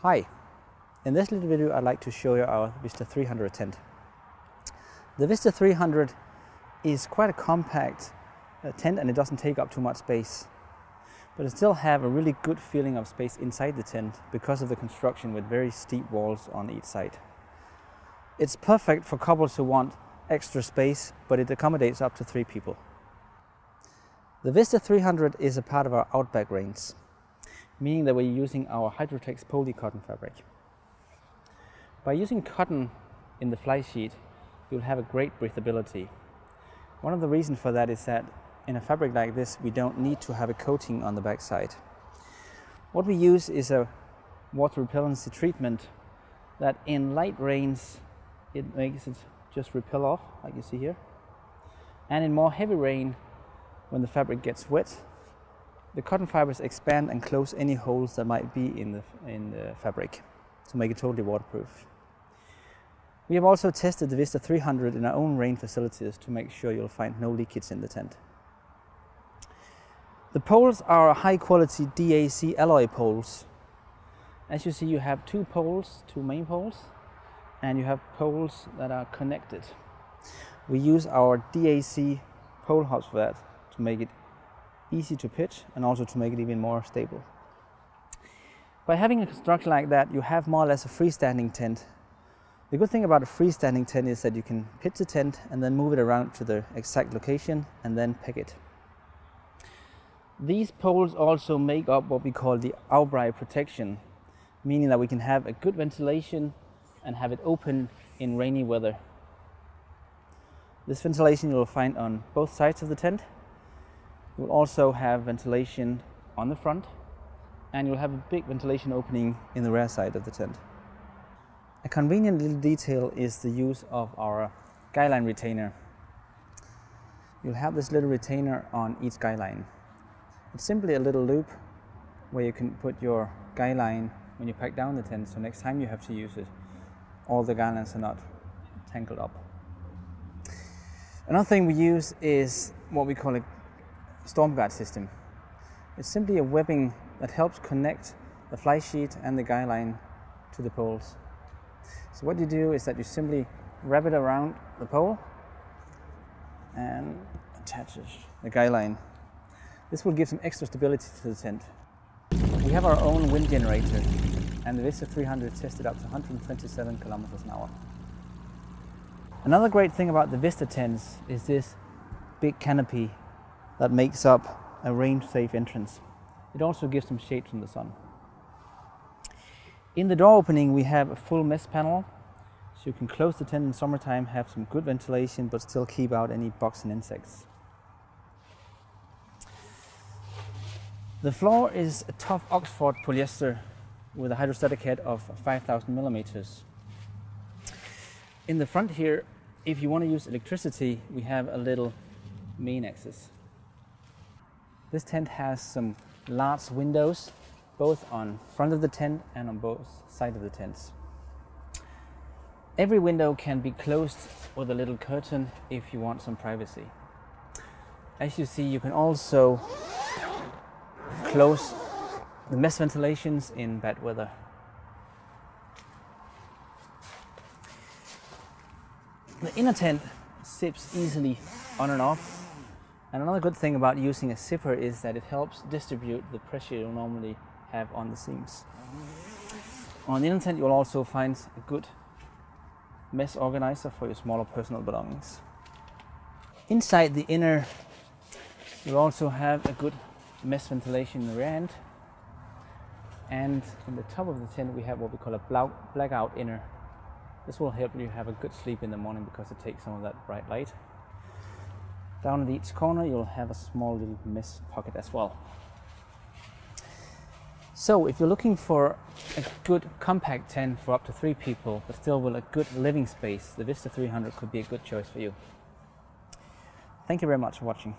Hi, in this little video I'd like to show you our Vista 300 tent. The Vista 300 is quite a compact tent and it doesn't take up too much space. But it still have a really good feeling of space inside the tent because of the construction with very steep walls on each side. It's perfect for couples who want extra space, but it accommodates up to 3 people. The Vista 300 is a part of our Outback range, meaning that we're using our Hydrotex poly cotton fabric. By using cotton in the fly sheet, you'll have a great breathability. One of the reasons for that is that in a fabric like this, we don't need to have a coating on the back side. What we use is a water repellency treatment that in light rains, it makes it just repel off, like you see here. And in more heavy rain, when the fabric gets wet, the cotton fibers expand and close any holes that might be in the fabric to make it totally waterproof. We have also tested the Vista 300 in our own rain facilities to make sure you'll find no leakage in the tent. The poles are high quality DAC alloy poles. As you see, you have 2 poles, 2 main poles, and you have poles that are connected. We use our DAC pole hubs for that to make it easy to pitch and also to make it even more stable. By having a structure like that, you have more or less a freestanding tent. The good thing about a freestanding tent is that you can pitch the tent and then move it around to the exact location and then peg it. These poles also make up what we call the outbreak protection, meaning that we can have a good ventilation and have it open in rainy weather. This ventilation you'll find on both sides of the tent. You'll also have ventilation on the front, and you'll have a big ventilation opening in the rear side of the tent. A convenient little detail is the use of our guy line retainer. You'll have this little retainer on each guy line. It's simply a little loop where you can put your guy line when you pack down the tent, so next time you have to use it, all the guy lines are not tangled up. Another thing we use is what we call a storm guard system. It's simply a webbing that helps connect the fly sheet and the guy line to the poles. So what you do is that you simply wrap it around the pole and attach the guy line. This will give some extra stability to the tent. We have our own wind generator, and the Vista 300 tested up to 127 kilometers an hour. Another great thing about the Vista tents is this big canopy that makes up a rain-safe entrance. It also gives some shade from the sun. In the door opening, we have a full mesh panel, so you can close the tent in summertime, have some good ventilation, but still keep out any bugs and insects. The floor is a tough Oxford polyester with a hydrostatic head of 5,000 millimeters. In the front here, if you want to use electricity, we have a little main axis. This tent has some large windows, both on front of the tent and on both sides of the tents. Every window can be closed with a little curtain if you want some privacy. As you see, you can also close the mesh ventilations in bad weather. The inner tent zips easily on and off, and another good thing about using a zipper is that it helps distribute the pressure you'll normally have on the seams. On the inner tent you'll also find a good mesh organizer for your smaller personal belongings. Inside the inner you'll also have a good mesh ventilation in the rear end, and in the top of the tent we have what we call a blackout inner. This will help you have a good sleep in the morning because it takes some of that bright light. Down at each corner you'll have a small little mesh pocket as well. So if you're looking for a good compact tent for up to 3 people but still with a good living space, the Vista 300 could be a good choice for you. Thank you very much for watching.